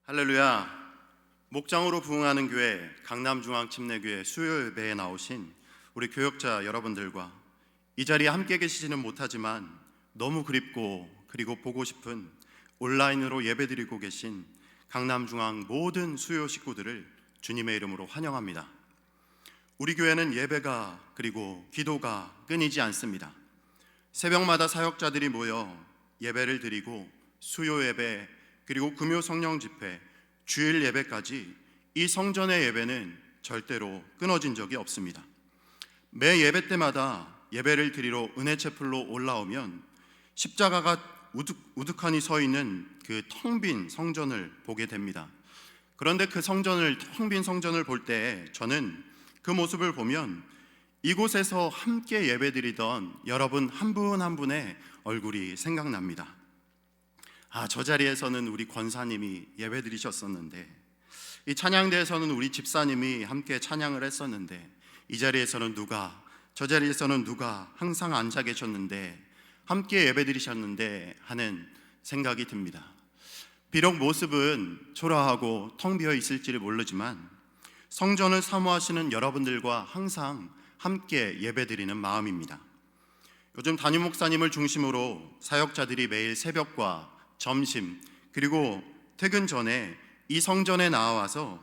할렐루야. 목장으로 부흥하는 교회 강남중앙침례교회 수요 예배에 나오신 우리 교역자 여러분들과 이 자리에 함께 계시지는 못하지만 너무 그립고 그리고 보고 싶은 온라인으로 예배드리고 계신 강남중앙 모든 수요 식구들을 주님의 이름으로 환영합니다. 우리 교회는 예배가 그리고 기도가 끊이지 않습니다. 새벽마다 사역자들이 모여 예배를 드리고 수요 예배 그리고 금요 성령 집회, 주일 예배까지 이 성전의 예배는 절대로 끊어진 적이 없습니다. 매 예배 때마다 예배를 드리러 은혜채플로 올라오면 십자가가 우두커니 서 있는 그 텅 빈 성전을 보게 됩니다. 그런데 그 텅 빈 성전을 볼 때 저는 그 모습을 보면 이곳에서 함께 예배드리던 여러분 한 분 한 분의 얼굴이 생각납니다. 저 자리에서는 우리 권사님이 예배 드리셨었는데, 이 찬양대에서는 우리 집사님이 함께 찬양을 했었는데, 이 자리에서는 누가, 저 자리에서는 누가 항상 앉아 계셨는데 함께 예배 드리셨는데 하는 생각이 듭니다. 비록 모습은 초라하고 텅 비어 있을지를 모르지만 성전을 사모하시는 여러분들과 항상 함께 예배 드리는 마음입니다. 요즘 담임 목사님을 중심으로 사역자들이 매일 새벽과 점심 그리고 퇴근 전에 이 성전에 나와서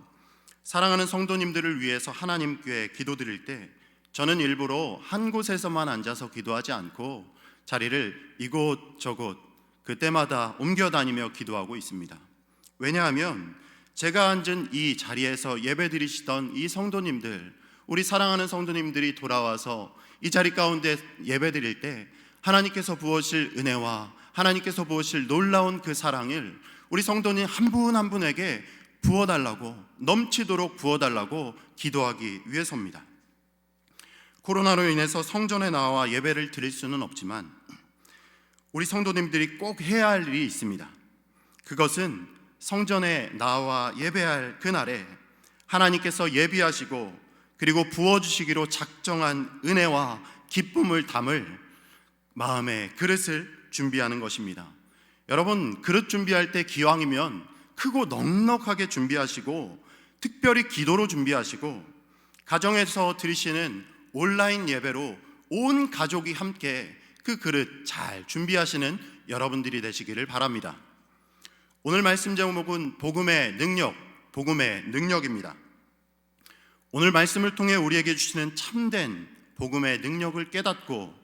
사랑하는 성도님들을 위해서 하나님께 기도드릴 때 저는 일부러 한 곳에서만 앉아서 기도하지 않고 자리를 이곳저곳 그때마다 옮겨다니며 기도하고 있습니다. 왜냐하면 제가 앉은 이 자리에서 예배드리시던 이 성도님들, 우리 사랑하는 성도님들이 돌아와서 이 자리 가운데 예배드릴 때 하나님께서 부으실 은혜와 하나님께서 부으실 놀라운 그 사랑을 우리 성도님 한 분 한 분에게 부어달라고, 넘치도록 부어달라고 기도하기 위해서입니다. 코로나로 인해서 성전에 나와 예배를 드릴 수는 없지만 우리 성도님들이 꼭 해야 할 일이 있습니다. 그것은 성전에 나와 예배할 그날에 하나님께서 예비하시고 그리고 부어주시기로 작정한 은혜와 기쁨을 담을 마음의 그릇을 준비하는 것입니다. 여러분, 그릇 준비할 때 기왕이면 크고 넉넉하게 준비하시고 특별히 기도로 준비하시고 가정에서 드리시는 온라인 예배로 온 가족이 함께 그 그릇 잘 준비하시는 여러분들이 되시기를 바랍니다. 오늘 말씀 제목은 복음의 능력입니다. 오늘 말씀을 통해 우리에게 주시는 참된 복음의 능력을 깨닫고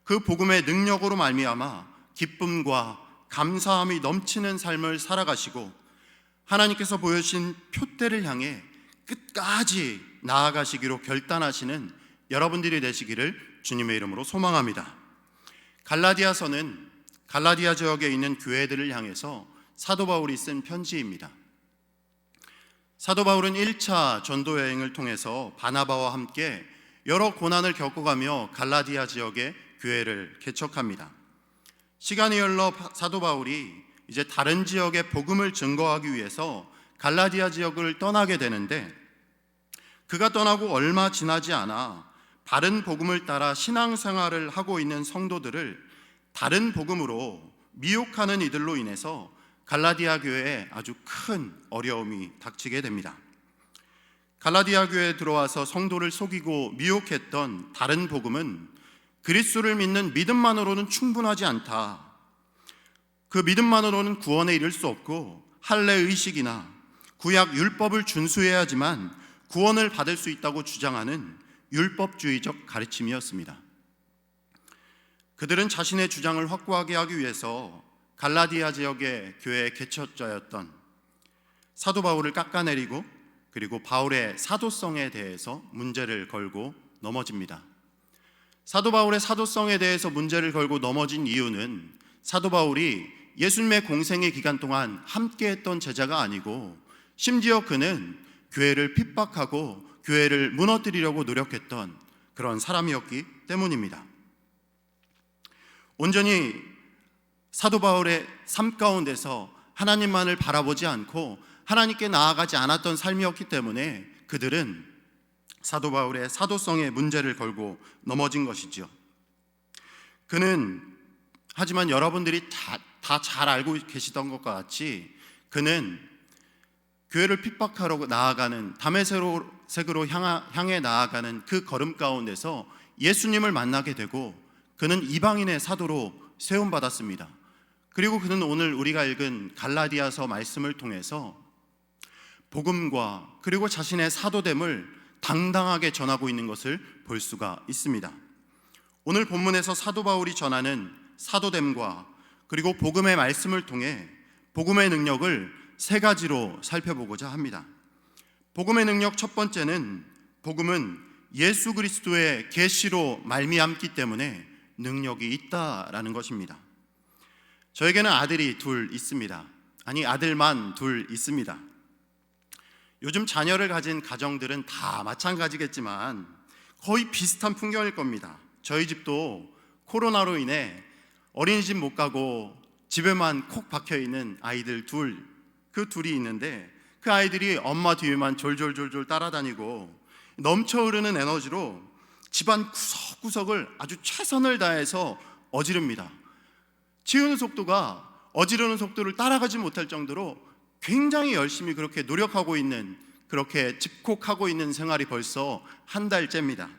그 복음의 능력으로 말미암아 기쁨과 감사함이 넘치는 삶을 살아가시고 하나님께서 보여주신 표대를 향해 끝까지 나아가시기로 결단하시는 여러분들이 되시기를 주님의 이름으로 소망합니다. 갈라디아서는 갈라디아 지역에 있는 교회들을 향해서 사도 바울이 쓴 편지입니다. 사도 바울은 1차 전도 여행을 통해서 바나바와 함께 여러 고난을 겪어가며 갈라디아 지역의 교회를 개척합니다. 시간이 흘러 사도 바울이 이제 다른 지역의 복음을 증거하기 위해서 갈라디아 지역을 떠나게 되는데, 그가 떠나고 얼마 지나지 않아 바른 복음을 따라 신앙생활을 하고 있는 성도들을 다른 복음으로 미혹하는 이들로 인해서 갈라디아 교회에 아주 큰 어려움이 닥치게 됩니다. 갈라디아 교회에 들어와서 성도를 속이고 미혹했던 다른 복음은 그리스도를 믿는 믿음만으로는 충분하지 않다. 그 믿음만으로는 구원에 이를 수 없고 할례 의식이나 구약 율법을 준수해야지만 구원을 받을 수 있다고 주장하는 율법주의적 가르침이었습니다. 그들은 자신의 주장을 확고하게 하기 위해서 갈라디아 지역의 교회 개척자였던 사도 바울을 깎아내리고 그리고 바울의 사도성에 대해서 문제를 걸고 넘어집니다. 사도 바울의 사도성에 대해서 문제를 걸고 넘어진 이유는 사도 바울이 예수님의 공생의 기간 동안 함께했던 제자가 아니고 심지어 그는 교회를 핍박하고 교회를 무너뜨리려고 노력했던 그런 사람이었기 때문입니다. 온전히 사도 바울의 삶 가운데서 하나님만을 바라보지 않고 하나님께 나아가지 않았던 삶이었기 때문에 그들은 사도 바울의 사도성에 문제를 걸고 넘어진 것이죠. 그는 하지만 여러분들이 다 잘 알고 계시던 것과 같이 그는 교회를 핍박하러 나아가는 다메섹으로 향해 나아가는 그 걸음 가운데서 예수님을 만나게 되고 그는 이방인의 사도로 세움받았습니다. 그리고 그는 오늘 우리가 읽은 갈라디아서 말씀을 통해서 복음과 그리고 자신의 사도됨을 당당하게 전하고 있는 것을 볼 수가 있습니다. 오늘 본문에서 사도 바울이 전하는 사도됨과 그리고 복음의 말씀을 통해 복음의 능력을 세 가지로 살펴보고자 합니다. 복음의 능력 첫 번째는 복음은 예수 그리스도의 계시로 말미암기 때문에 능력이 있다라는 것입니다. 저에게는 아들이 둘 있습니다. 아니, 아들만 둘 있습니다. 요즘 자녀를 가진 가정들은 다 마찬가지겠지만 거의 비슷한 풍경일 겁니다. 저희 집도 코로나로 인해 어린이집 못 가고 집에만 콕 박혀있는 아이들 그 둘이 있는데 그 아이들이 엄마 뒤에만 졸졸졸졸 따라다니고 넘쳐 흐르는 에너지로 집안 구석구석을 아주 최선을 다해서 어지릅니다. 치우는 속도가 어지르는 속도를 따라가지 못할 정도로 굉장히 열심히 그렇게 노력하고 있는, 그렇게 집콕하고 있는 생활이 벌써 한 달째입니다.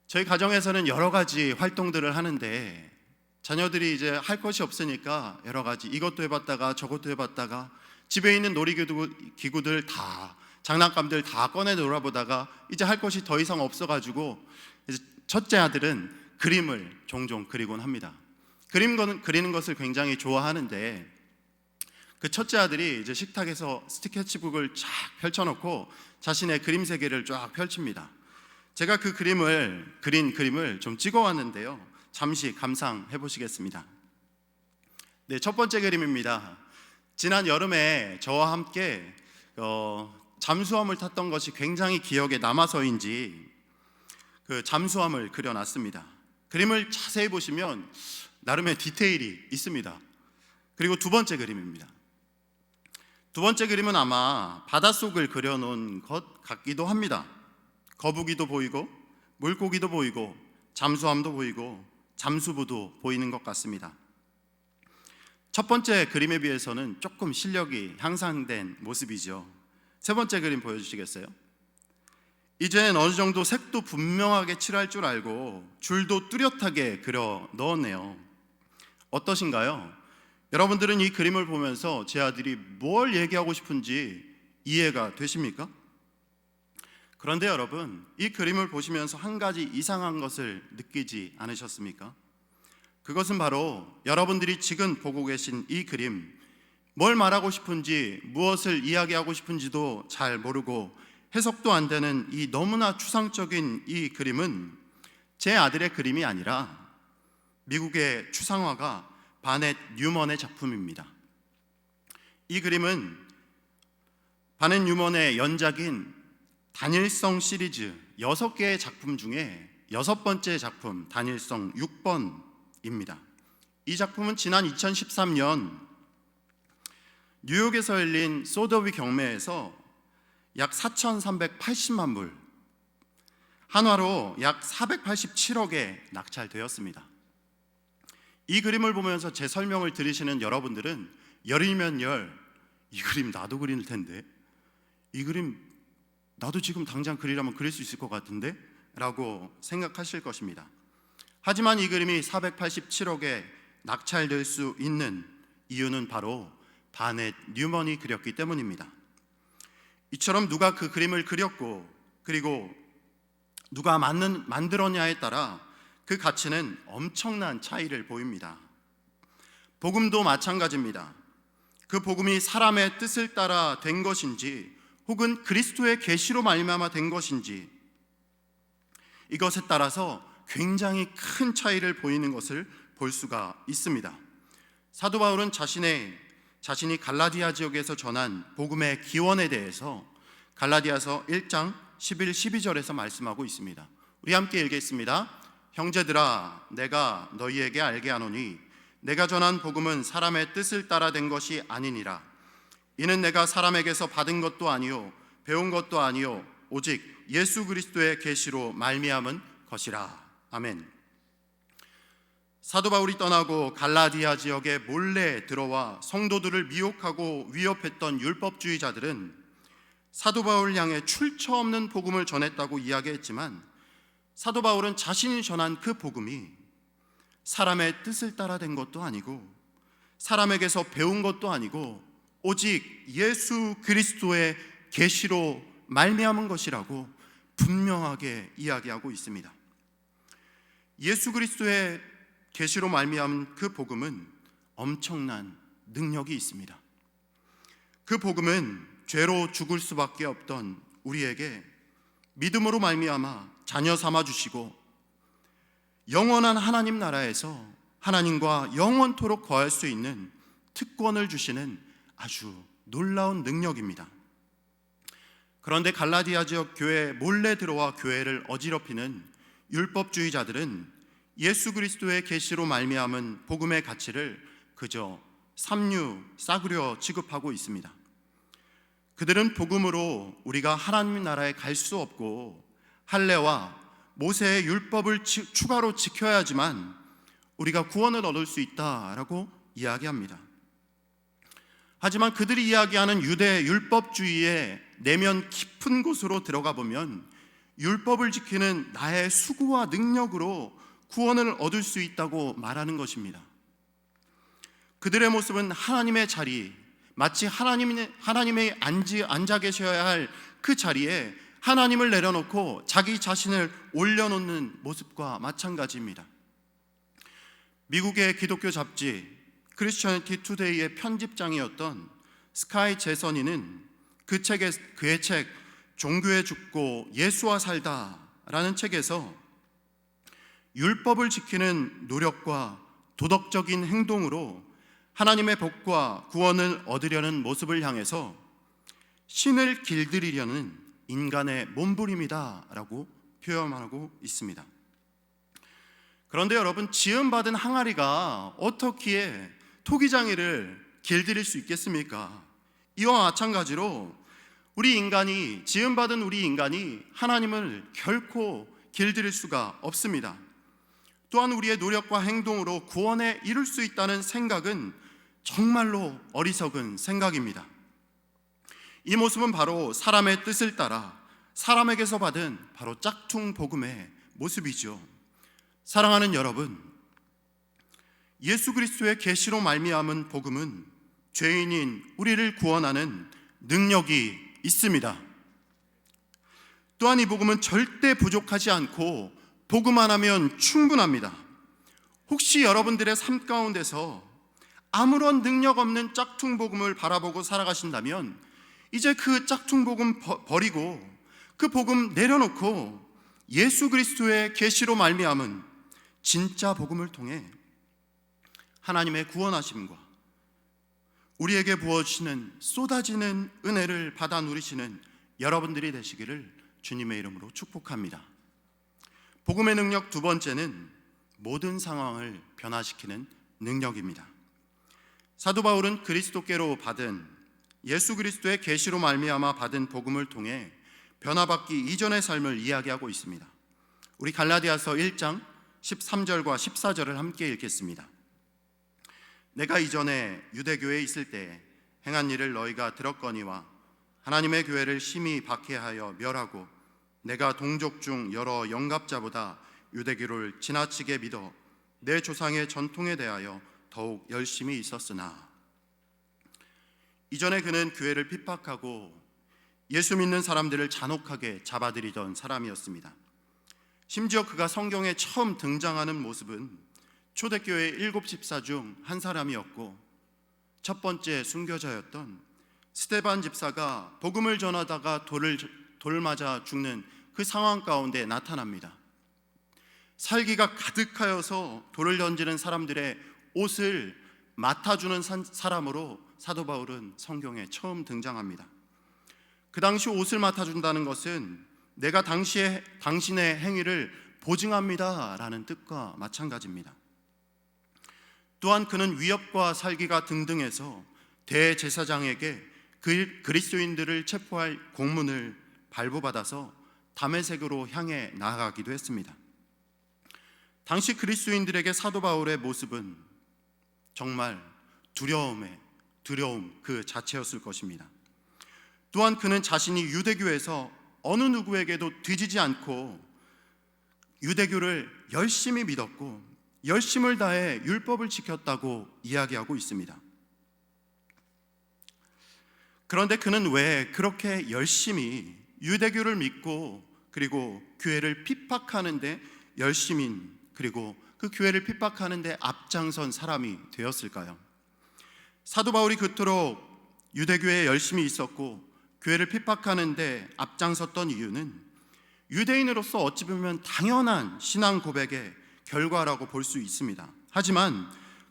저희 가정에서는 여러 가지 활동들을 하는데 자녀들이 이제 할 것이 없으니까 여러 가지 이것도 해봤다가 저것도 해봤다가 집에 있는 놀이기구들 다, 장난감들 다 꺼내 놀아보다가 이제 할 것이 더 이상 없어가지고 이제 첫째 아들은 그림을 종종 그리곤 합니다. 그리는 것을 굉장히 좋아하는데 그 첫째 아들이 이제 식탁에서 스케치북을 쫙 펼쳐놓고 자신의 그림 세계를 쫙 펼칩니다. 제가 그 그린 그림을 좀 찍어왔는데요. 잠시 감상해 보시겠습니다. 네, 첫 번째 그림입니다. 지난 여름에 저와 함께 잠수함을 탔던 것이 굉장히 기억에 남아서인지 그 잠수함을 그려놨습니다. 그림을 자세히 보시면 나름의 디테일이 있습니다. 그리고 두 번째 그림입니다. 두 번째 그림은 아마 바닷속을 그려놓은 것 같기도 합니다. 거북이도 보이고 물고기도 보이고 잠수함도 보이고 잠수부도 보이는 것 같습니다. 첫 번째 그림에 비해서는 조금 실력이 향상된 모습이죠. 세 번째 그림 보여주시겠어요? 이젠 어느 정도 색도 분명하게 칠할 줄 알고 줄도 뚜렷하게 그려 넣었네요. 어떠신가요? 여러분들은 이 그림을 보면서 제 아들이 뭘 얘기하고 싶은지 이해가 되십니까? 그런데 여러분, 이 그림을 보시면서 한 가지 이상한 것을 느끼지 않으셨습니까? 그것은 바로 여러분들이 지금 보고 계신 이 그림, 뭘 말하고 싶은지, 무엇을 이야기하고 싶은지도 잘 모르고 해석도 안 되는 이 너무나 추상적인 이 그림은 제 아들의 그림이 아니라 미국의 추상화가 바넷 뉴먼의 작품입니다. 이 그림은 바넷 뉴먼의 연작인 단일성 시리즈 6개의 작품 중에 6번째 작품, 단일성 6번입니다. 이 작품은 지난 2013년 뉴욕에서 열린 소더비 경매에서 약 4,380만 불, 한화로 약 487억에 낙찰되었습니다. 이 그림을 보면서 제 설명을 들으시는 여러분들은 열이면 열, 이 그림 나도 그릴 텐데, 이 그림 나도 지금 당장 그리라면 그릴 수 있을 것 같은데? 라고 생각하실 것입니다. 하지만 이 그림이 487억에 낙찰될 수 있는 이유는 바로 바넷 뉴먼이 그렸기 때문입니다. 이처럼 누가 그 그림을 그렸고 그리고 누가 만들었냐에 따라 그 가치는 엄청난 차이를 보입니다. 복음도 마찬가지입니다. 그 복음이 사람의 뜻을 따라 된 것인지 혹은 그리스도의 계시로 말미암아 된 것인지 이것에 따라서 굉장히 큰 차이를 보이는 것을 볼 수가 있습니다. 사도 바울은 자신이 갈라디아 지역에서 전한 복음의 기원에 대해서 갈라디아서 1장 11, 12절에서 말씀하고 있습니다. 우리 함께 읽겠습니다. 형제들아, 내가 너희에게 알게 하노니 내가 전한 복음은 사람의 뜻을 따라 된 것이 아니니라. 이는 내가 사람에게서 받은 것도 아니요 배운 것도 아니요 오직 예수 그리스도의 계시로 말미암은 것이라. 아멘. 사도 바울이 떠나고 갈라디아 지역에 몰래 들어와 성도들을 미혹하고 위협했던 율법주의자들은 사도 바울을 향해 출처 없는 복음을 전했다고 이야기했지만, 사도 바울은 자신이 전한 그 복음이 사람의 뜻을 따라 된 것도 아니고 사람에게서 배운 것도 아니고 오직 예수 그리스도의 계시로 말미암은 것이라고 분명하게 이야기하고 있습니다. 예수 그리스도의 계시로 말미암은 그 복음은 엄청난 능력이 있습니다. 그 복음은 죄로 죽을 수밖에 없던 우리에게 믿음으로 말미암아 자녀 삼아 주시고 영원한 하나님 나라에서 하나님과 영원토록 거할 수 있는 특권을 주시는 아주 놀라운 능력입니다. 그런데 갈라디아 지역 교회에 몰래 들어와 교회를 어지럽히는 율법주의자들은 예수 그리스도의 계시로 말미암은 복음의 가치를 그저 삼류, 싸구려 취급하고 있습니다. 그들은 복음으로 우리가 하나님 나라에 갈 수 없고 할례와 모세의 율법을 추가로 지켜야지만 우리가 구원을 얻을 수 있다라고 이야기합니다. 하지만 그들이 이야기하는 유대 율법주의의 내면 깊은 곳으로 들어가 보면 율법을 지키는 나의 수고와 능력으로 구원을 얻을 수 있다고 말하는 것입니다. 그들의 모습은 하나님의 자리, 마치 하나님의 앉아 계셔야 할 그 자리에 하나님을 내려놓고 자기 자신을 올려놓는 모습과 마찬가지입니다. 미국의 기독교 잡지 크리스천티 투데이의 편집장이었던 스카이 제서니는 그의 책 종교에 죽고 예수와 살다라는 책에서 율법을 지키는 노력과 도덕적인 행동으로 하나님의 복과 구원을 얻으려는 모습을 향해서 신을 길들이려는 인간의 몸부림이다라고 표현하고 있습니다. 그런데 여러분, 지음받은 항아리가 어떻게 토기장이를 길들일 수 있겠습니까? 이와 마찬가지로 지음받은 우리 인간이 하나님을 결코 길들일 수가 없습니다. 또한 우리의 노력과 행동으로 구원에 이룰 수 있다는 생각은 정말로 어리석은 생각입니다. 이 모습은 바로 사람의 뜻을 따라 사람에게서 받은 바로 짝퉁 복음의 모습이죠. 사랑하는 여러분, 예수 그리스도의 계시로 말미암은 복음은 죄인인 우리를 구원하는 능력이 있습니다. 또한 이 복음은 절대 부족하지 않고 복음만 하면 충분합니다. 혹시 여러분들의 삶 가운데서 아무런 능력 없는 짝퉁 복음을 바라보고 살아가신다면 이제 그 짝퉁 복음 버리고 그 복음 내려놓고 예수 그리스도의 계시로 말미암은 진짜 복음을 통해 하나님의 구원하심과 우리에게 부어주시는 쏟아지는 은혜를 받아 누리시는 여러분들이 되시기를 주님의 이름으로 축복합니다. 복음의 능력 두 번째는 모든 상황을 변화시키는 능력입니다. 사도 바울은 그리스도께로 받은 예수 그리스도의 계시로 말미암아 받은 복음을 통해 변화받기 이전의 삶을 이야기하고 있습니다. 우리 갈라디아서 1장 13절과 14절을 함께 읽겠습니다. 내가 이전에 유대교회에 있을 때 행한 일을 너희가 들었거니와 하나님의 교회를 심히 박해하여 멸하고 내가 동족 중 여러 영갑자보다 유대교를 지나치게 믿어 내 조상의 전통에 대하여 더욱 열심히 있었으나, 이전에 그는 교회를 핍박하고 예수 믿는 사람들을 잔혹하게 잡아들이던 사람이었습니다. 심지어 그가 성경에 처음 등장하는 모습은 초대교회 7 집사 중 한 사람이었고 첫 번째 순교자였던 스데반 집사가 복음을 전하다가 돌 맞아 죽는 그 상황 가운데 나타납니다. 살기가 가득하여서 돌을 던지는 사람들의 옷을 맡아주는 사람으로 사도 바울은 성경에 처음 등장합니다. 그 당시 옷을 맡아준다는 것은 내가 당신의 행위를 보증합니다 라는 뜻과 마찬가지입니다. 또한 그는 위협과 살기가 등등해서 대제사장에게 그리스도인들을 체포할 공문을 발부받아서 다메섹으로 향해 나아가기도 했습니다. 당시 그리스도인들에게 사도 바울의 모습은 정말 두려움 그 자체였을 것입니다. 또한 그는 자신이 유대교에서 어느 누구에게도 뒤지지 않고 유대교를 열심히 믿었고 열심을 다해 율법을 지켰다고 이야기하고 있습니다. 그런데 그는 왜 그렇게 열심히 유대교를 믿고 그리고 교회를 핍박하는데 열심인 그리고 그 교회를 핍박하는데 앞장선 사람이 되었을까요? 사도 바울이 그토록 유대교에 열심히 있었고 교회를 핍박하는데 앞장섰던 이유는 유대인으로서 어찌 보면 당연한 신앙 고백의 결과라고 볼 수 있습니다. 하지만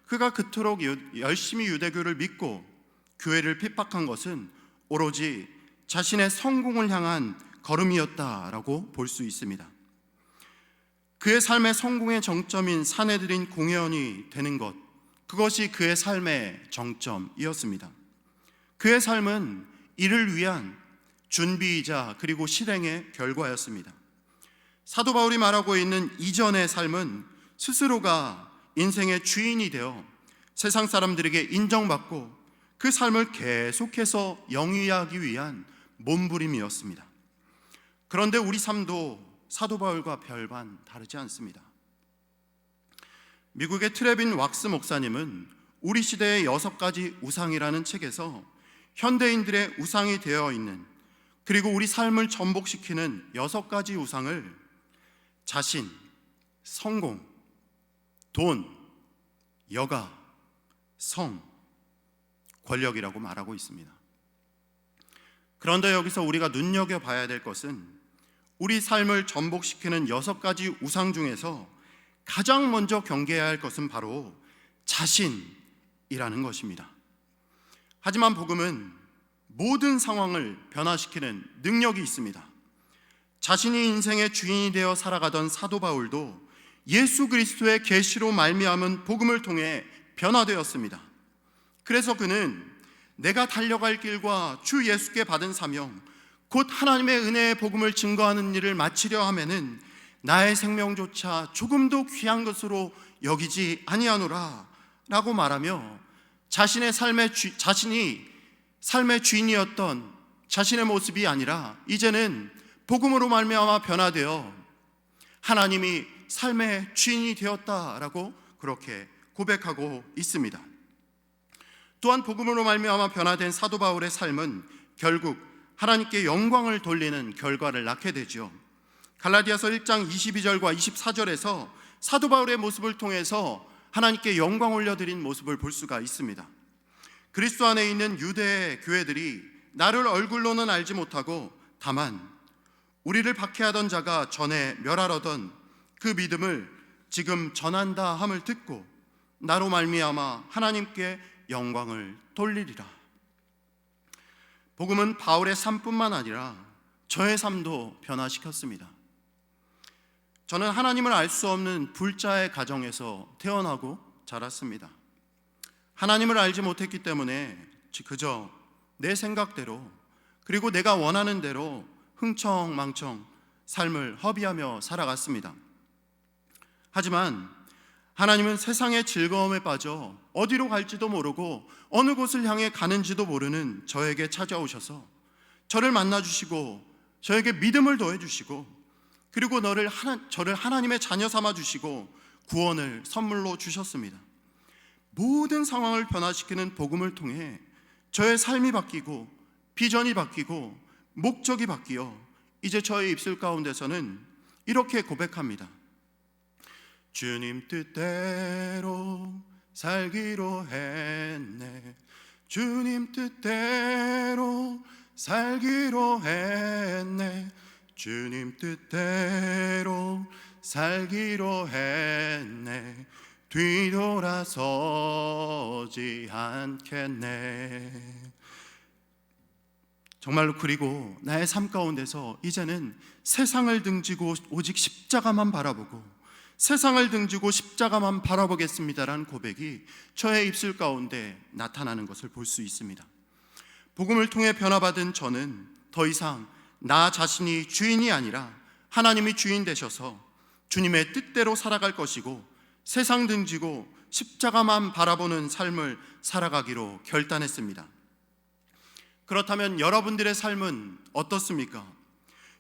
그가 그토록 열심히 유대교를 믿고 교회를 핍박한 것은 오로지 자신의 성공을 향한 걸음이었다라고 볼 수 있습니다. 그의 삶의 성공의 정점인 사내들인 공회원이 되는 것, 그것이 그의 삶의 정점이었습니다. 그의 삶은 이를 위한 준비이자 그리고 실행의 결과였습니다. 사도 바울이 말하고 있는 이전의 삶은 스스로가 인생의 주인이 되어 세상 사람들에게 인정받고 그 삶을 계속해서 영위하기 위한 몸부림이었습니다. 그런데 우리 삶도 사도 바울과 별반 다르지 않습니다. 미국의 트레빈 왁스 목사님은 우리 시대의 6가지 우상이라는 책에서 현대인들의 우상이 되어 있는 그리고 우리 삶을 전복시키는 6가지 우상을 자신, 성공, 돈, 여가, 성, 권력이라고 말하고 있습니다. 그런데 여기서 우리가 눈여겨봐야 될 것은 우리 삶을 전복시키는 6가지 우상 중에서 가장 먼저 경계해야 할 것은 바로 자신이라는 것입니다. 하지만 복음은 모든 상황을 변화시키는 능력이 있습니다. 자신이 인생의 주인이 되어 살아가던 사도 바울도 예수 그리스도의 계시로 말미암은 복음을 통해 변화되었습니다. 그래서 그는 내가 달려갈 길과 주 예수께 받은 사명, 곧 하나님의 은혜의 복음을 증거하는 일을 마치려 하면은 나의 생명조차 조금도 귀한 것으로 여기지 아니하노라 라고 말하며 자신이 삶의 주인이었던 자신의 모습이 아니라 이제는 복음으로 말미암아 변화되어 하나님이 삶의 주인이 되었다라고 그렇게 고백하고 있습니다. 또한 복음으로 말미암아 변화된 사도 바울의 삶은 결국 하나님께 영광을 돌리는 결과를 낳게 되죠. 갈라디아서 1장 22절과 24절에서 사도 바울의 모습을 통해서 하나님께 영광 올려드린 모습을 볼 수가 있습니다. 그리스도 안에 있는 유대 교회들이 나를 얼굴로는 알지 못하고 다만 우리를 박해하던 자가 전에 멸하려던 그 믿음을 지금 전한다 함을 듣고 나로 말미암아 하나님께 영광을 돌리리라. 복음은 바울의 삶뿐만 아니라 저의 삶도 변화시켰습니다. 저는 하나님을 알 수 없는 불자의 가정에서 태어나고 자랐습니다. 하나님을 알지 못했기 때문에 그저 내 생각대로 그리고 내가 원하는 대로 흥청망청 삶을 허비하며 살아갔습니다. 하지만 하나님은 세상의 즐거움에 빠져 어디로 갈지도 모르고 어느 곳을 향해 가는지도 모르는 저에게 찾아오셔서 저를 만나주시고 저에게 믿음을 더해주시고 그리고 저를 하나님의 자녀 삼아주시고 구원을 선물로 주셨습니다. 모든 상황을 변화시키는 복음을 통해 저의 삶이 바뀌고 비전이 바뀌고 목적이 바뀌어 이제 저의 입술 가운데서는 이렇게 고백합니다. 주님 뜻대로 살기로 했네. 주님 뜻대로 살기로 했네. 주님 뜻대로 살기로 했네. 뒤돌아서지 않겠네. 정말로 그리고 나의 삶 가운데서 이제는 세상을 등지고 오직 십자가만 바라보고 세상을 등지고 십자가만 바라보겠습니다라는 고백이 저의 입술 가운데 나타나는 것을 볼 수 있습니다. 복음을 통해 변화받은 저는 더 이상 나 자신이 주인이 아니라 하나님이 주인 되셔서 주님의 뜻대로 살아갈 것이고 세상 등지고 십자가만 바라보는 삶을 살아가기로 결단했습니다. 그렇다면 여러분들의 삶은 어떻습니까?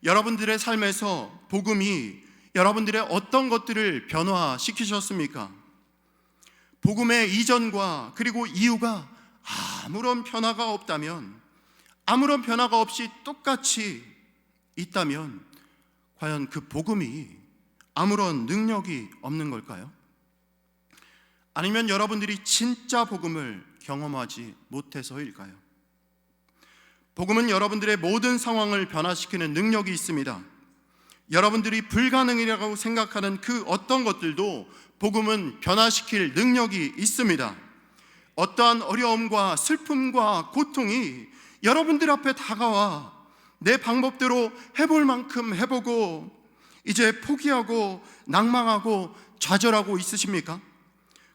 여러분들의 삶에서 복음이 여러분들의 어떤 것들을 변화시키셨습니까? 복음의 이전과 그리고 이후가 아무런 변화가 없다면, 아무런 변화가 없이 똑같이 있다면 과연 그 복음이 아무런 능력이 없는 걸까요? 아니면 여러분들이 진짜 복음을 경험하지 못해서일까요? 복음은 여러분들의 모든 상황을 변화시키는 능력이 있습니다. 여러분들이 불가능이라고 생각하는 그 어떤 것들도 복음은 변화시킬 능력이 있습니다. 어떠한 어려움과 슬픔과 고통이 여러분들 앞에 다가와 내 방법대로 해볼 만큼 해보고 이제 포기하고 낭망하고 좌절하고 있으십니까?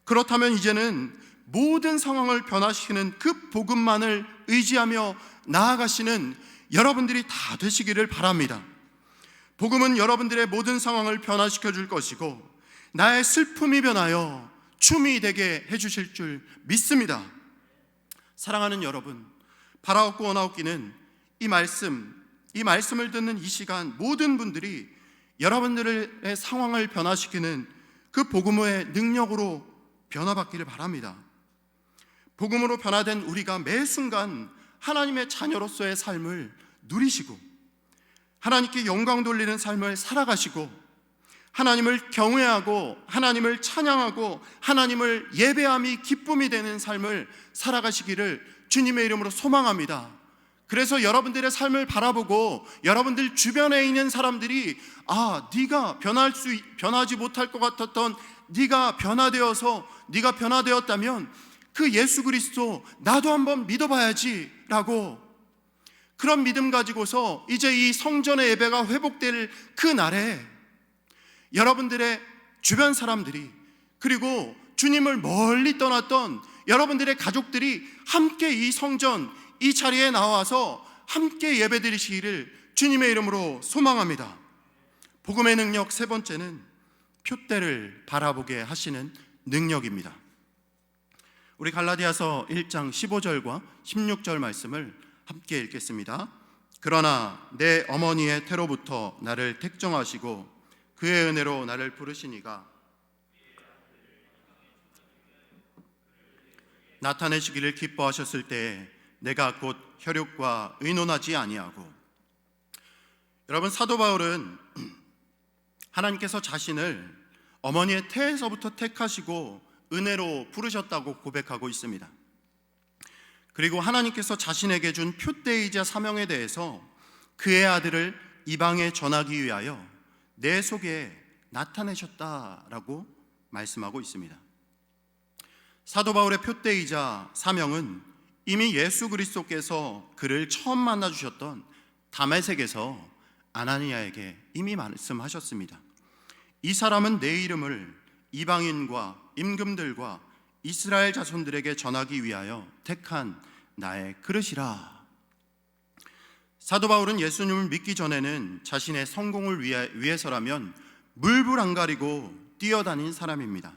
그렇다면 이제는 모든 상황을 변화시키는 그 복음만을 의지하며 나아가시는 여러분들이 다 되시기를 바랍니다. 복음은 여러분들의 모든 상황을 변화시켜 줄 것이고 나의 슬픔이 변하여 춤이 되게 해주실 줄 믿습니다. 사랑하는 여러분, 바라옵고 원하옵기는 이 말씀을 듣는 이 시간 모든 분들이 여러분들의 상황을 변화시키는 그 복음의 능력으로 변화받기를 바랍니다. 복음으로 변화된 우리가 매 순간 하나님의 자녀로서의 삶을 누리시고 하나님께 영광 돌리는 삶을 살아가시고 하나님을 경외하고 하나님을 찬양하고 하나님을 예배함이 기쁨이 되는 삶을 살아가시기를 주님의 이름으로 소망합니다. 그래서 여러분들의 삶을 바라보고 여러분들 주변에 있는 사람들이 네가 변하지 못할 것 같았던 네가 변화되었다면 그 예수 그리스도 나도 한번 믿어봐야지 라고, 그런 믿음 가지고서 이제 이 성전의 예배가 회복될 그 날에 여러분들의 주변 사람들이 그리고 주님을 멀리 떠났던 여러분들의 가족들이 함께 이 성전 이 자리에 나와서 함께 예배드리시기를 주님의 이름으로 소망합니다. 복음의 능력 세 번째는 표대를 바라보게 하시는 능력입니다. 우리 갈라디아서 1장 15절과 16절 말씀을 함께 읽겠습니다. 그러나 내 어머니의 태로부터 나를 택정하시고 그의 은혜로 나를 부르시니가 나타내시기를 기뻐하셨을 때에 내가 곧 혈육과 의논하지 아니하고. 여러분, 사도 바울은 하나님께서 자신을 어머니의 태에서부터 택하시고 은혜로 부르셨다고 고백하고 있습니다. 그리고 하나님께서 자신에게 준 표대이자 사명에 대해서 그의 아들을 이방에 전하기 위하여 내 속에 나타내셨다라고 말씀하고 있습니다. 사도 바울의 표대이자 사명은 이미 예수 그리스도께서 그를 처음 만나주셨던 다메섹에서 아나니아에게 이미 말씀하셨습니다. 이 사람은 내 이름을 이방인과 임금들과 이스라엘 자손들에게 전하기 위하여 택한 나의 그릇이라. 사도 바울은 예수님을 믿기 전에는 자신의 성공을 위해서라면 물불 안 가리고 뛰어다닌 사람입니다.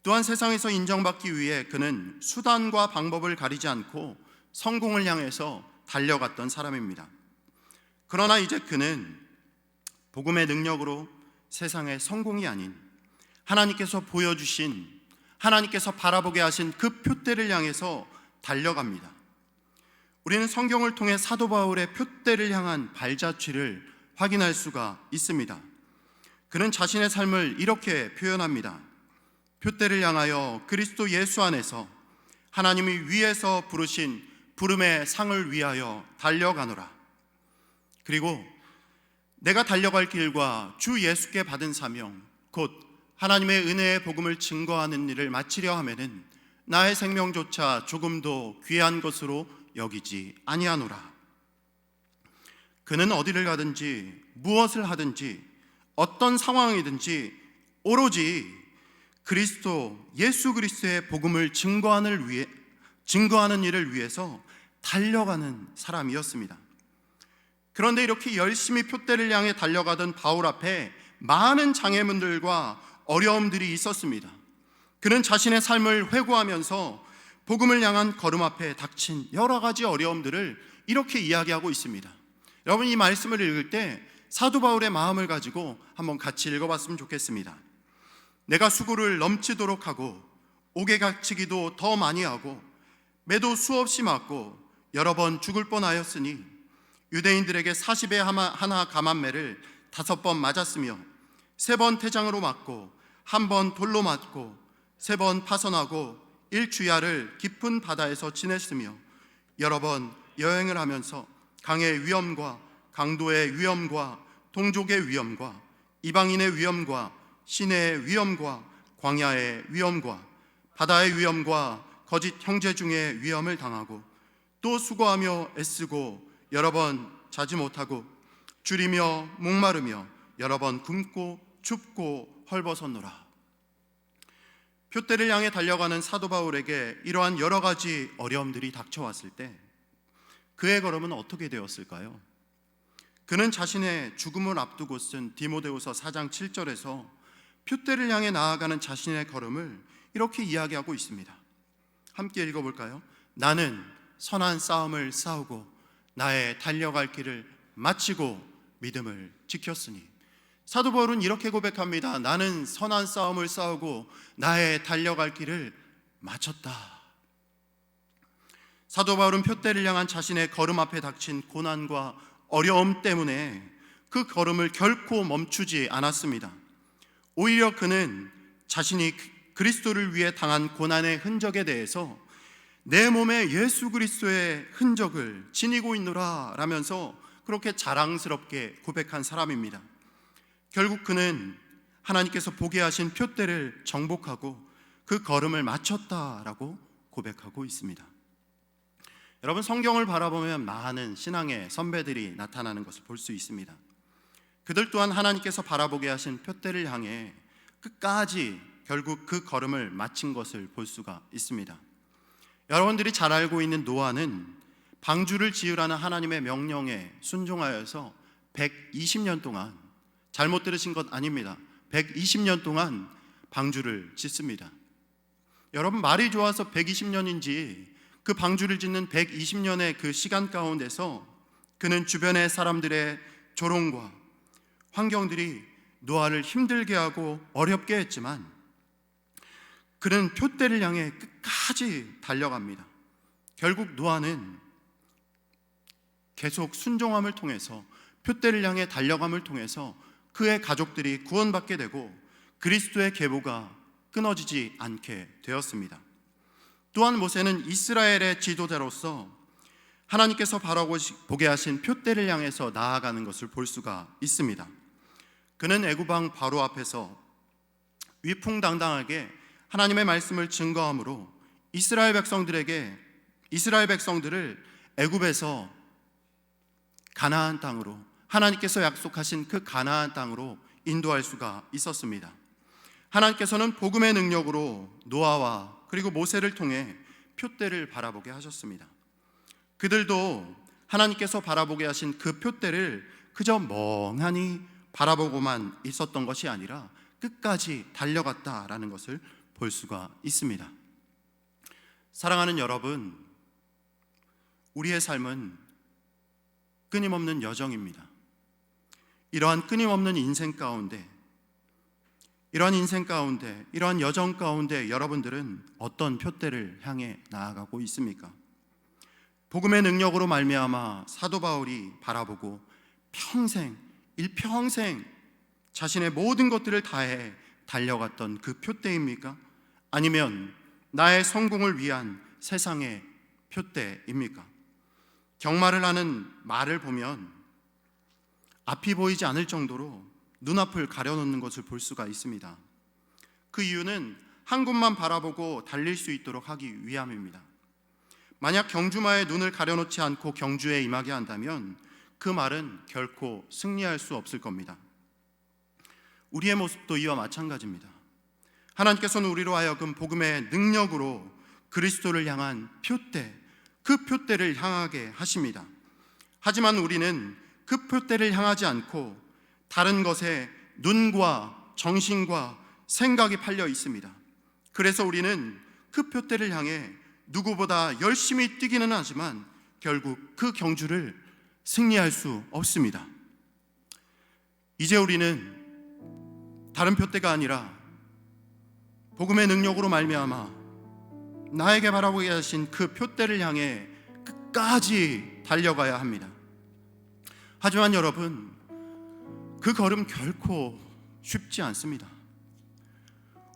또한 세상에서 인정받기 위해 그는 수단과 방법을 가리지 않고 성공을 향해서 달려갔던 사람입니다. 그러나 이제 그는 복음의 능력으로 세상의 성공이 아닌 하나님께서 보여주신, 하나님께서 바라보게 하신 그 표대를 향해서 달려갑니다. 우리는 성경을 통해 사도 바울의 표대를 향한 발자취를 확인할 수가 있습니다. 그는 자신의 삶을 이렇게 표현합니다. 표대를 향하여 그리스도 예수 안에서 하나님이 위에서 부르신 부름의 상을 위하여 달려가노라. 그리고 내가 달려갈 길과 주 예수께 받은 사명, 곧 하나님의 은혜의 복음을 증거하는 일을 마치려 하면은 나의 생명조차 조금도 귀한 것으로 여기지 아니하노라. 그는 어디를 가든지 무엇을 하든지 어떤 상황이든지 오로지 그리스도 예수 그리스도의 복음을 증거하는 일을 위해서 달려가는 사람이었습니다. 그런데 이렇게 열심히 표대를 향해 달려가던 바울 앞에 많은 장애물들과 어려움들이 있었습니다. 그는 자신의 삶을 회고하면서 복음을 향한 걸음 앞에 닥친 여러 가지 어려움들을 이렇게 이야기하고 있습니다. 여러분, 이 말씀을 읽을 때 사도 바울의 마음을 가지고 한번 같이 읽어봤으면 좋겠습니다. 내가 수고를 넘치도록 하고 옥에 갇히기도 더 많이 하고 매도 수없이 맞고 여러 번 죽을 뻔하였으니 유대인들에게 40에 하나 감한매를 5번 맞았으며 3번 태장으로 맞고 1번 돌로 맞고 3번 파선하고 1주야를 깊은 바다에서 지냈으며 여러 번 여행을 하면서 강의 위험과 강도의 위험과 동족의 위험과 이방인의 위험과 시내의 위험과 광야의 위험과 바다의 위험과 거짓 형제 중에 위험을 당하고 또 수고하며 애쓰고 여러 번 자지 못하고 줄이며 목마르며 여러 번 굶고 춥고 헐벗었노라. 표대를 향해 달려가는 사도 바울에게 이러한 여러 가지 어려움들이 닥쳐왔을 때 그의 걸음은 어떻게 되었을까요? 그는 자신의 죽음을 앞두고 쓴 디모데후서 4장 7절에서 표대를 향해 나아가는 자신의 걸음을 이렇게 이야기하고 있습니다. 함께 읽어볼까요? 나는 선한 싸움을 싸우고 나의 달려갈 길을 마치고 믿음을 지켰으니. 사도 바울은 이렇게 고백합니다. 나는 선한 싸움을 싸우고 나의 달려갈 길을 마쳤다. 사도 바울은 표대를 향한 자신의 걸음 앞에 닥친 고난과 어려움 때문에 그 걸음을 결코 멈추지 않았습니다. 오히려 그는 자신이 그리스도를 위해 당한 고난의 흔적에 대해서 내 몸에 예수 그리스도의 흔적을 지니고 있노라 라면서 그렇게 자랑스럽게 고백한 사람입니다. 결국 그는 하나님께서 보게 하신 표대를 정복하고 그 걸음을 마쳤다라고 고백하고 있습니다. 여러분, 성경을 바라보면 많은 신앙의 선배들이 나타나는 것을 볼 수 있습니다. 그들 또한 하나님께서 바라보게 하신 표대를 향해 끝까지 결국 그 걸음을 마친 것을 볼 수가 있습니다. 여러분들이 잘 알고 있는 노아는 방주를 지으라는 하나님의 명령에 순종하여서 120년 동안, 잘못 들으신 것 아닙니다, 120년 동안 방주를 짓습니다. 여러분, 말이 좋아서 120년인지 그 방주를 짓는 120년의 그 시간 가운데서 그는 주변의 사람들의 조롱과 환경들이 노아를 힘들게 하고 어렵게 했지만 그는 표대를 향해 끝까지 달려갑니다. 결국 노아는 계속 순종함을 통해서, 표대를 향해 달려감을 통해서 그의 가족들이 구원받게 되고 그리스도의 계보가 끊어지지 않게 되었습니다. 또한 모세는 이스라엘의 지도자로서 하나님께서 바라보게 하신 표대를 향해서 나아가는 것을 볼 수가 있습니다. 그는 애굽 왕 바로 앞에서 위풍당당하게 하나님의 말씀을 증거함으로 이스라엘 백성들을 애굽에서 가나안 땅으로, 하나님께서 약속하신 그 가나안 땅으로 인도할 수가 있었습니다. 하나님께서는 복음의 능력으로 노아와 그리고 모세를 통해 표대를 바라보게 하셨습니다. 그들도 하나님께서 바라보게 하신 그 표대를 그저 멍하니 바라보고만 있었던 것이 아니라 끝까지 달려갔다라는 것을 볼 수가 있습니다. 사랑하는 여러분, 우리의 삶은 끊임없는 여정입니다. 이러한 끊임없는 인생 가운데, 이러한 여정 가운데 여러분들은 어떤 표대를 향해 나아가고 있습니까? 복음의 능력으로 말미암아 사도 바울이 바라보고 일평생 자신의 모든 것들을 다해 달려갔던 그 표대입니까? 아니면 나의 성공을 위한 세상의 표대입니까? 경마를 하는 말을 보면 앞이 보이지 않을 정도로 눈앞을 가려놓는 것을 볼 수가 있습니다. 그 이유는 한 곳만 바라보고 달릴 수 있도록 하기 위함입니다. 만약 경주마의 눈을 가려놓지 않고 경주에 임하게 한다면 그 말은 결코 승리할 수 없을 겁니다. 우리의 모습도 이와 마찬가지입니다. 하나님께서는 우리로 하여금 복음의 능력으로 그리스도를 향한 표대, 그 표대를 향하게 하십니다. 하지만 우리는 그 표대를 향하지 않고 다른 것에 눈과 정신과 생각이 팔려 있습니다. 그래서 우리는 그 표대를 향해 누구보다 열심히 뛰기는 하지만 결국 그 경주를 승리할 수 없습니다. 이제 우리는 다른 표대가 아니라 복음의 능력으로 말미암아 나에게 바라보게 하신 그 표대를 향해 끝까지 달려가야 합니다. 하지만 여러분, 그 걸음 결코 쉽지 않습니다.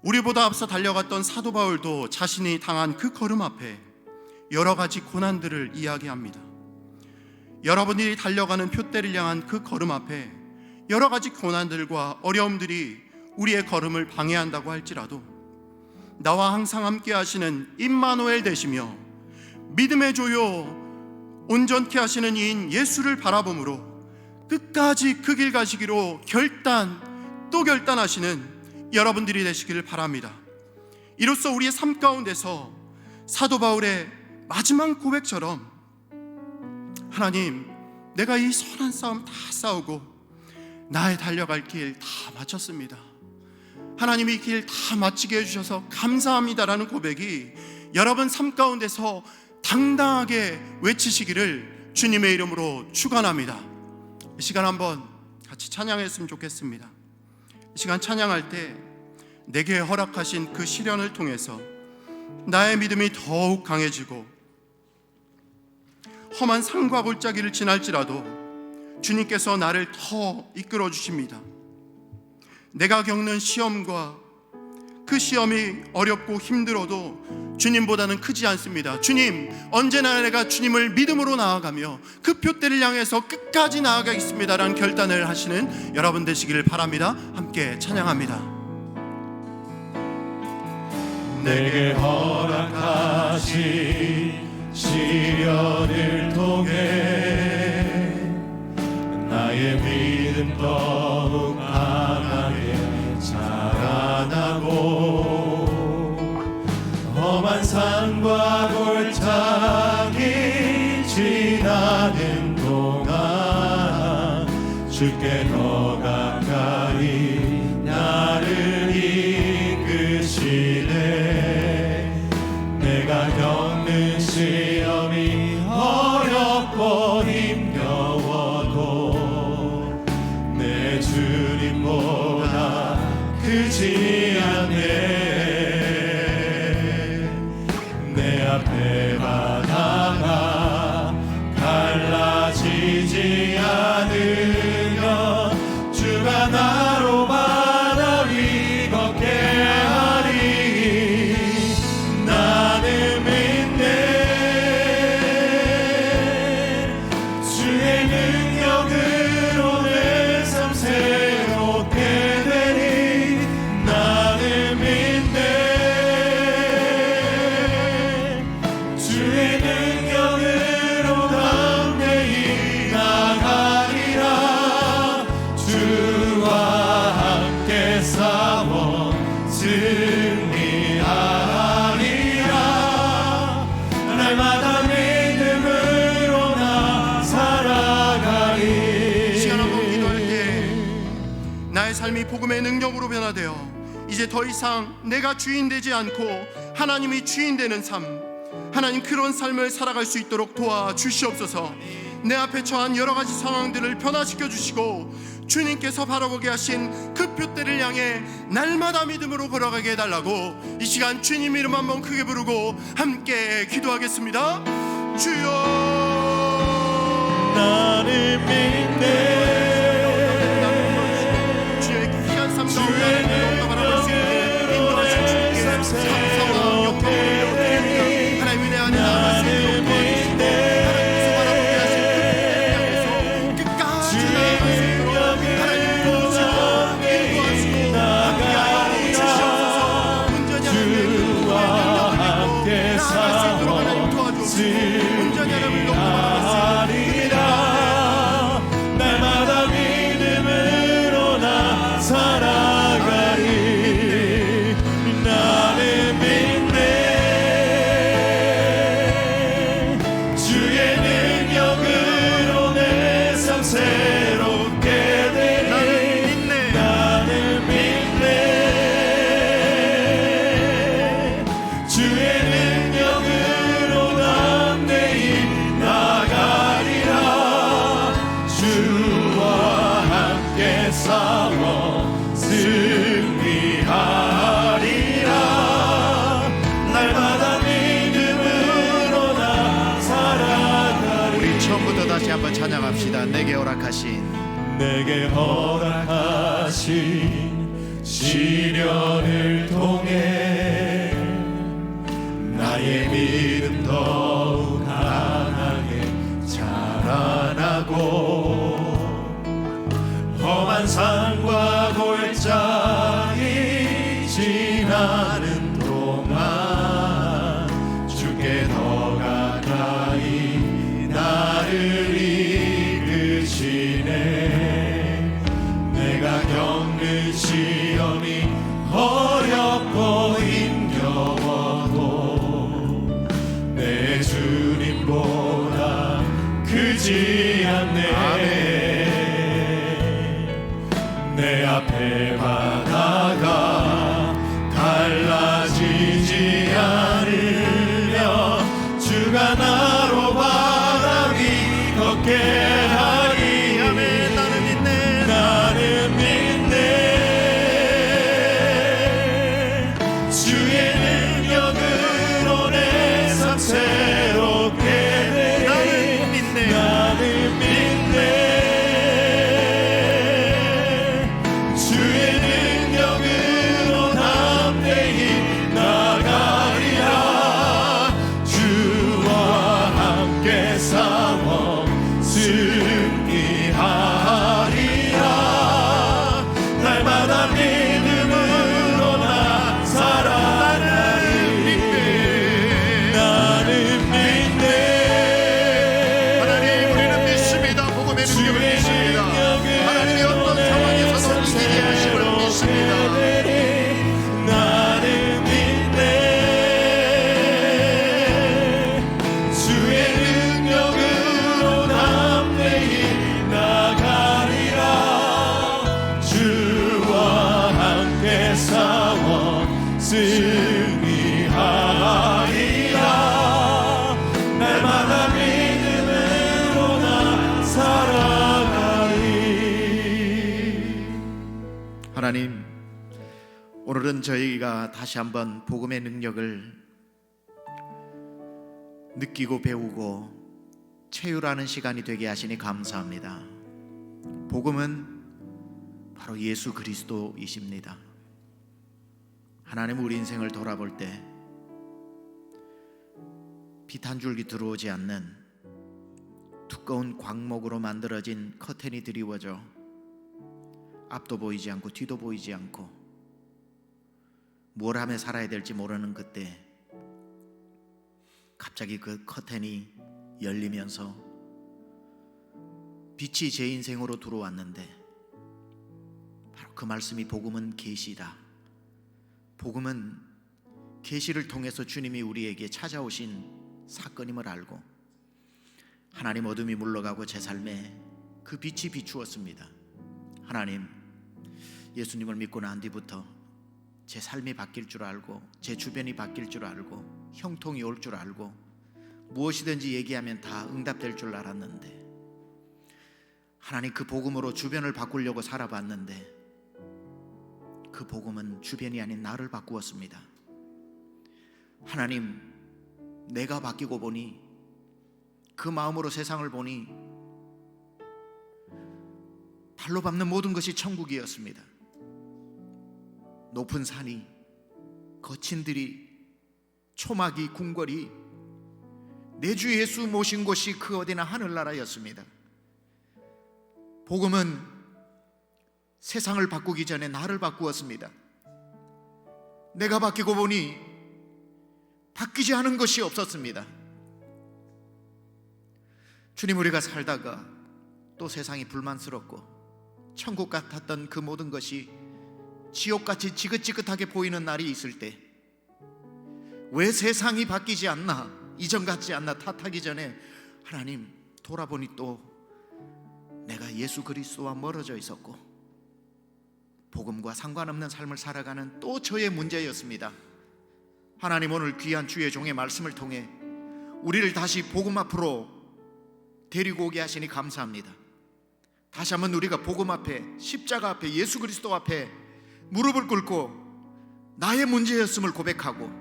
우리보다 앞서 달려갔던 사도 바울도 자신이 당한 그 걸음 앞에 여러 가지 고난들을 이야기합니다. 여러분들이 달려가는 표대를 향한 그 걸음 앞에 여러 가지 고난들과 어려움들이 우리의 걸음을 방해한다고 할지라도 나와 항상 함께 하시는 임마누엘 되시며 믿음의 조요 온전케 하시는 이인 예수를 바라봄으로 끝까지 그 길 가시기로 또 결단하시는 여러분들이 되시기를 바랍니다. 이로써 우리의 삶 가운데서 사도 바울의 마지막 고백처럼 하나님, 내가 이 선한 싸움 다 싸우고 나의 달려갈 길 다 마쳤습니다. 하나님이 이 길 다 마치게 해주셔서 감사합니다라는 고백이 여러분 삶 가운데서 당당하게 외치시기를 주님의 이름으로 축원합니다. 이 시간 한번 같이 찬양했으면 좋겠습니다. 이 시간 찬양할 때 내게 허락하신 그 시련을 통해서 나의 믿음이 더욱 강해지고 험한 산과 골짜기를 지날지라도 주님께서 나를 더 이끌어 주십니다. 내가 겪는 시험과 그 시험이 어렵고 힘들어도 주님보다는 크지 않습니다. 주님, 언제나 내가 주님을 믿음으로 나아가며 그 표대를 향해서 끝까지 나아가겠습니다 라는 결단을 하시는 여러분 되시기를 바랍니다. 함께 찬양합니다. 내게 허락하신 시련을 통해 나의 믿음 더욱 강하게 자라나고 험한 산과 골짜기 지나는 동안 주께 더 가까이 나를 이끄시네. 내가 겪는 시험이 어렵고 힘겨워도 내 주님보다 크지 않네. 내 앞에 바다가 갈라지지 않으면 주가 나로 바다 위 걷게 하리. 나는 믿네. 주의 능력으로 내 삶 새롭게 되리. 나는 믿네. 주의 능력으로 담대히 나가리라. 주와 함께 싸워 승리하리라. 날마다 믿음으로 나 살아가리. 시간 한번 기도할 때 나의 삶이 복음의 능력으로 변화되어 이제 더 이상 내가 주인 되지 않고 하나님이 주인 되는 삶, 하나님 그런 삶을 살아갈 수 있도록 도와주시옵소서. 내 앞에 처한 여러 가지 상황들을 변화시켜 주시고 주님께서 바라보게 하신 그 표대를 향해 날마다 믿음으로 걸어가게 해달라고 이 시간 주님 이름 한번 크게 부르고 함께 기도하겠습니다. 주여, 나를 믿네. 주의 귀한 삶 가운데 바라볼 수 있게 인도하신 주님께 감사와 영광을 올려드립니다. 하나님 은혜 안에 나아가시도록 도와주시고 하나님께서 바라보게 하신 그 표대를 향해서 끝까지 나아갈 수 있도록 하나님 도우시고 인도하시고 함께하여 주시옵소서. 온전히 하나님의 그 복음의 능력을 믿고 나아갈 수 있도록 하나님 도와주옵소서. 온전히 하나님을 처음부터 다시 한번 찬양합시다. 내게 허락하신 시련을 통해 나의 믿음 더욱 강하게 자라나고 험한 산과 골짜기 지나는 동안 주께 더 가까이 나를 이끄시네. 내가 겪는 시험이 어렵고 힘겨워도 내 주님보다 크지 않네. 내 앞에 바다가 갈라지지 않으며 주가 나로 바다 위 걷게 하리. 아멘. 나는 믿네. 나는 믿네. 주의 능력으로 내 삶 새롭게 되리. 나는 믿네. 나는 믿네. 주의 능력으로 담대히 나가리라. 주와 함께 싸워 승리하리라. 날마다 믿음으로 나 살아가리. 나는 믿네. 하나님, 우리는 믿습니다. 복음의 능력을 믿습니다. 하나님이 어떤 상황에서도 우리에게 하심을 믿습니다. 나는 믿네. 주의 능력으로 담대히 나가리라. 주와 함께 싸워 승리하리라. 날마다 믿음으로 나 살아가리. 하나님, 오늘은 저희가 다시 한번 복음의 능력을 느끼고 배우고 체휼하는 시간이 되게 하시니 감사합니다. 복음은 바로 예수 그리스도이십니다. 하나님, 우리 인생을 돌아볼 때 빛 한 줄기 들어오지 않는 두꺼운 광목으로 만들어진 커튼이 드리워져 앞도 보이지 않고 뒤도 보이지 않고 뭘 하며 살아야 될지 모르는 그때 갑자기 그 커튼이 열리면서 빛이 제 인생으로 들어왔는데 바로 그 말씀이 복음은 계시다. 복음은 계시를 통해서 주님이 우리에게 찾아오신 사건임을 알고 하나님, 어둠이 물러가고 제 삶에 그 빛이 비추었습니다. 하나님, 예수님을 믿고 난 뒤부터 제 삶이 바뀔 줄 알고 제 주변이 바뀔 줄 알고 형통이 올 줄 알고 무엇이든지 얘기하면 다 응답될 줄 알았는데 하나님, 그 복음으로 주변을 바꾸려고 살아봤는데 그 복음은 주변이 아닌 나를 바꾸었습니다. 하나님, 내가 바뀌고 보니 그 마음으로 세상을 보니 발로 밟는 모든 것이 천국이었습니다. 높은 산이, 거친 들이, 초막이, 궁궐이, 내 주 예수 모신 곳이 그 어디나 하늘나라였습니다. 복음은 세상을 바꾸기 전에 나를 바꾸었습니다. 내가 바뀌고 보니 바뀌지 않은 것이 없었습니다. 주님, 우리가 살다가 또 세상이 불만스럽고 천국 같았던 그 모든 것이 지옥같이 지긋지긋하게 보이는 날이 있을 때 왜 세상이 바뀌지 않나, 이전 같지 않나 탓하기 전에 하나님, 돌아보니 또 내가 예수 그리스도와 멀어져 있었고 복음과 상관없는 삶을 살아가는 또 저의 문제였습니다. 하나님, 오늘 귀한 주의 종의 말씀을 통해 우리를 다시 복음 앞으로 데리고 오게 하시니 감사합니다. 다시 한번 우리가 복음 앞에, 십자가 앞에, 예수 그리스도 앞에 무릎을 꿇고 나의 문제였음을 고백하고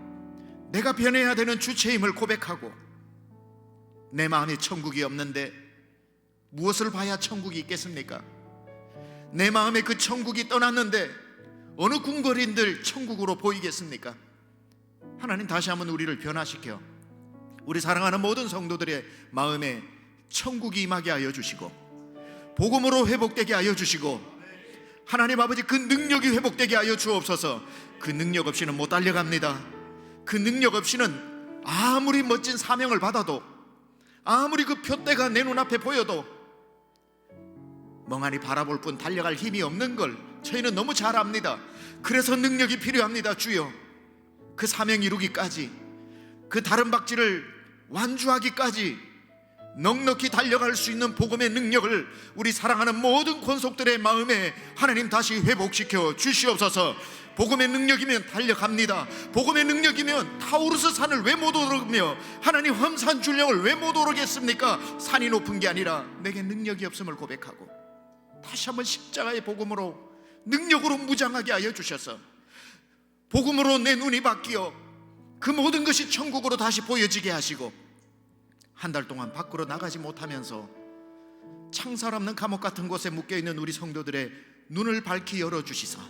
내가 변해야 되는 주체임을 고백하고 내 마음에 천국이 없는데 무엇을 봐야 천국이 있겠습니까? 내 마음에 그 천국이 떠났는데 어느 궁궐인들 천국으로 보이겠습니까? 하나님 다시 한번 우리를 변화시켜 우리 사랑하는 모든 성도들의 마음에 천국이 임하게 하여 주시고 복음으로 회복되게 하여 주시고 하나님 아버지 그 능력이 회복되게 하여 주옵소서. 그 능력 없이는 못 달려갑니다. 그 능력 없이는 아무리 멋진 사명을 받아도 아무리 그 표대가 내 눈앞에 보여도 멍하니 바라볼 뿐 달려갈 힘이 없는 걸 저희는 너무 잘 압니다. 그래서 능력이 필요합니다. 주여, 그 사명 이루기까지, 그 다른 박지를 완주하기까지 넉넉히 달려갈 수 있는 복음의 능력을 우리 사랑하는 모든 권속들의 마음에 하나님 다시 회복시켜 주시옵소서. 복음의 능력이면 달려갑니다. 복음의 능력이면 타우르스 산을 왜 못 오르며 하나님 험산 줄령을 왜 못 오르겠습니까? 산이 높은 게 아니라 내게 능력이 없음을 고백하고 다시 한번 십자가의 복음으로 능력으로 무장하게 하여 주셔서 복음으로 내 눈이 바뀌어 그 모든 것이 천국으로 다시 보여지게 하시고 한 달 동안 밖으로 나가지 못하면서 창살 없는 감옥 같은 곳에 묶여있는 우리 성도들의 눈을 밝히 열어주시사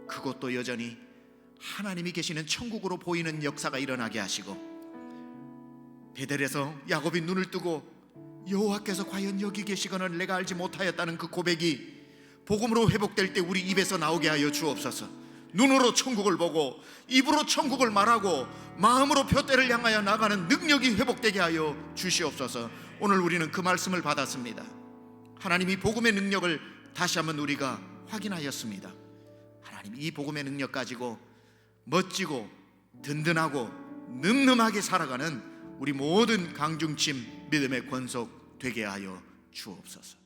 그것도 여전히 하나님이 계시는 천국으로 보이는 역사가 일어나게 하시고 베델에서 야곱이 눈을 뜨고 여호와께서 과연 여기 계시거늘 내가 알지 못하였다는 그 고백이 복음으로 회복될 때 우리 입에서 나오게 하여 주옵소서. 눈으로 천국을 보고 입으로 천국을 말하고 마음으로 표대를 향하여 나가는 능력이 회복되게 하여 주시옵소서. 오늘 우리는 그 말씀을 받았습니다. 하나님이 복음의 능력을 다시 한번 우리가 확인하였습니다. 하나님 이 복음의 능력 가지고 멋지고 든든하고 늠름하게 살아가는 우리 모든 강중침 믿음의 권속 되게 하여 주옵소서.